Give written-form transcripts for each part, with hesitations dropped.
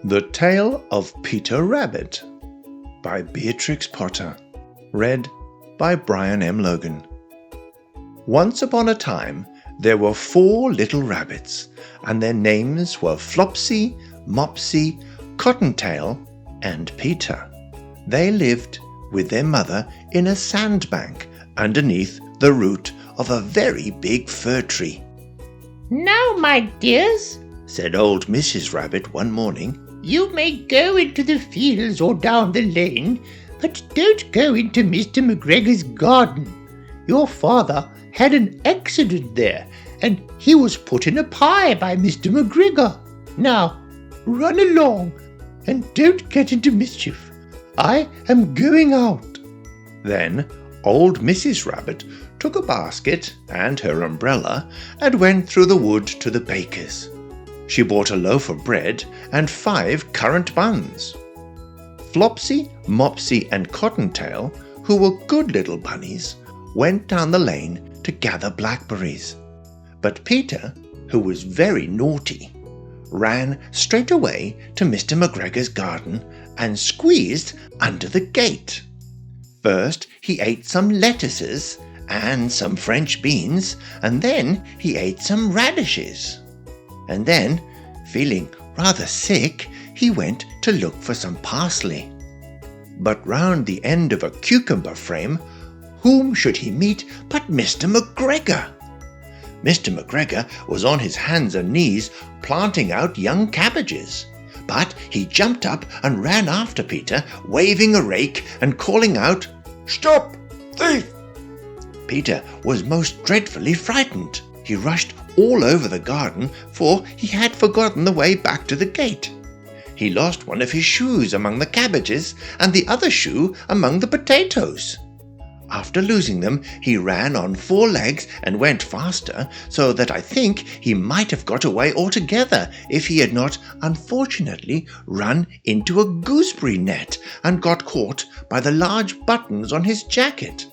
The Tale of Peter Rabbit by Beatrix Potter. Read by Brian M Logan. Once upon a time, there were 4 little rabbits, and their names were Flopsy, Mopsy, Cottontail, and Peter. They lived with their mother in a sandbank underneath the root of a very big fir tree. "Now, my dears," said old Mrs. Rabbit one morning, "you may go into the fields or down the lane, but don't go into Mr. McGregor's garden. Your father had an accident there, and he was put in a pie by Mr. McGregor. Now, run along, and don't get into mischief. I am going out." Then old Mrs. Rabbit took a basket and her umbrella and went through the wood to the baker's. She bought a loaf of bread and 5 currant buns. Flopsy, Mopsy, and Cottontail, who were good little bunnies, went down the lane to gather blackberries. But Peter, who was very naughty, ran straight away to Mr. McGregor's garden and squeezed under the gate. First he ate some lettuces and some French beans, and then he ate some radishes. And then, feeling rather sick, he went to look for some parsley. But round the end of a cucumber frame, whom should he meet but Mr. McGregor? Mr. McGregor was on his hands and knees planting out young cabbages. But he jumped up and ran after Peter, waving a rake and calling out, "Stop, thief!" Peter was most dreadfully frightened. He rushed all over the garden, for he had forgotten the way back to the gate. He lost one of his shoes among the cabbages and the other shoe among the potatoes. After losing them, he ran on 4 legs and went faster, so that I think he might have got away altogether if he had not unfortunately run into a gooseberry net and got caught by the large buttons on his jacket.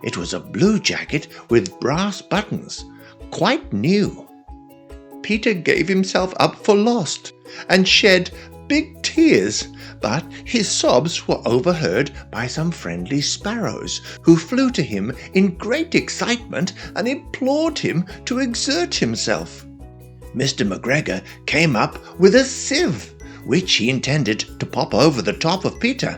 It was a blue jacket with brass buttons, quite new. Peter gave himself up for lost and shed big tears, but his sobs were overheard by some friendly sparrows, who flew to him in great excitement and implored him to exert himself. Mr. McGregor came up with a sieve, which he intended to pop over the top of Peter,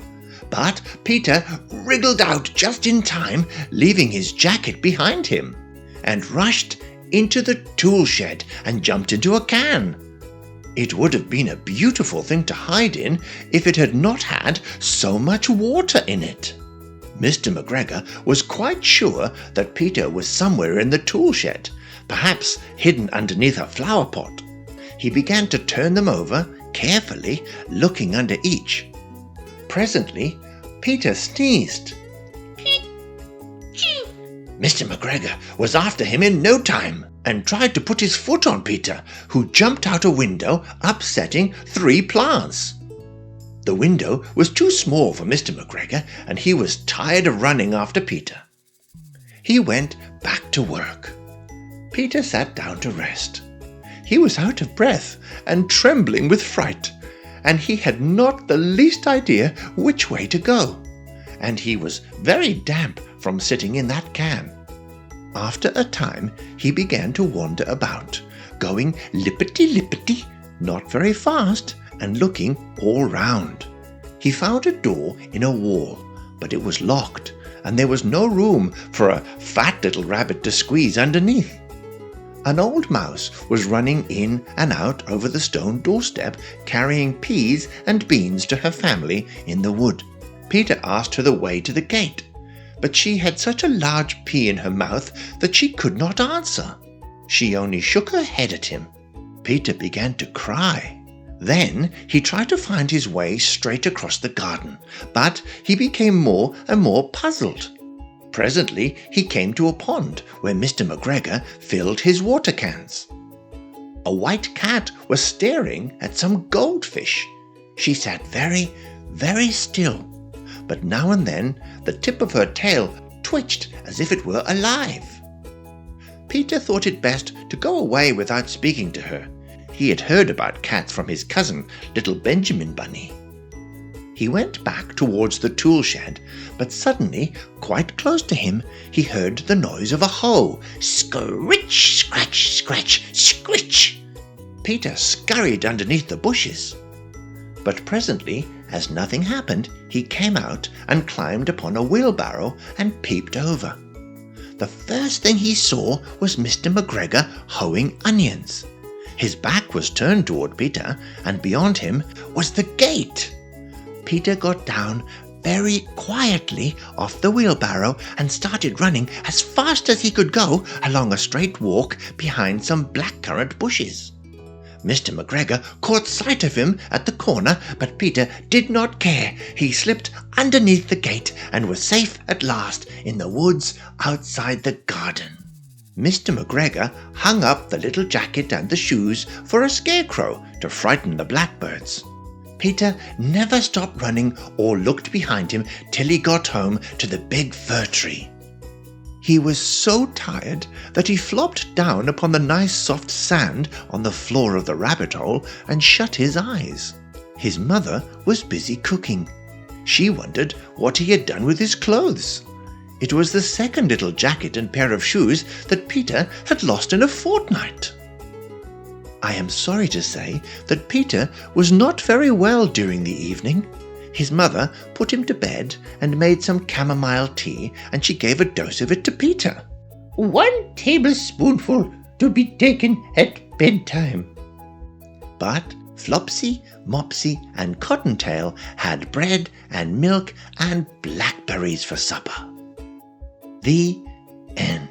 but Peter wriggled out just in time, leaving his jacket behind him, and rushed into the tool shed and jumped into a can. It would have been a beautiful thing to hide in if it had not had so much water in it. Mr. McGregor was quite sure that Peter was somewhere in the tool shed, perhaps hidden underneath a flower pot. He began to turn them over carefully, looking under each. Presently, Peter sneezed. Mr. McGregor was after him in no time and tried to put his foot on Peter, who jumped out a window, upsetting 3 plants. The window was too small for Mr. McGregor, and he was tired of running after Peter. He went back to work. Peter sat down to rest. He was out of breath and trembling with fright, and he had not the least idea which way to go, and he was very damp from sitting in that can. After a time he began to wander about, going lippity-lippity, not very fast, and looking all round. He found a door in a wall, but it was locked, and there was no room for a fat little rabbit to squeeze underneath. An old mouse was running in and out over the stone doorstep, carrying peas and beans to her family in the wood. Peter asked her the way to the gate, but she had such a large pea in her mouth that she could not answer. She only shook her head at him. Peter began to cry. Then he tried to find his way straight across the garden, but he became more and more puzzled. Presently he came to a pond where Mr. McGregor filled his water cans. A white cat was staring at some goldfish. She sat very, very still, but now and then the tip of her tail twitched as if it were alive. Peter thought it best to go away without speaking to her. he had heard about cats from his cousin, little Benjamin Bunny. He went back towards the tool shed, but suddenly, quite close to him, he heard the noise of a hoe. Scritch, scratch, scratch, scritch! Peter scurried underneath the bushes. But presently, as nothing happened, he came out and climbed upon a wheelbarrow and peeped over. The first thing he saw was Mr. McGregor hoeing onions. His back was turned toward Peter, and beyond him was the gate. Peter got down very quietly off the wheelbarrow and started running as fast as he could go along a straight walk behind some blackcurrant bushes. Mr. McGregor caught sight of him at the corner, but Peter did not care. He slipped underneath the gate and was safe at last in the woods outside the garden. Mr. McGregor hung up the little jacket and the shoes for a scarecrow to frighten the blackbirds. Peter never stopped running or looked behind him till he got home to the big fir tree. He was so tired that he flopped down upon the nice soft sand on the floor of the rabbit hole and shut his eyes. His mother was busy cooking. She wondered what he had done with his clothes. It was the second little jacket and pair of shoes that Peter had lost in a fortnight. I am sorry to say that Peter was not very well during the evening. His mother put him to bed and made some chamomile tea, and she gave a dose of it to Peter. 1 tablespoonful to be taken at bedtime. But Flopsy, Mopsy, and Cottontail had bread and milk and blackberries for supper. The end.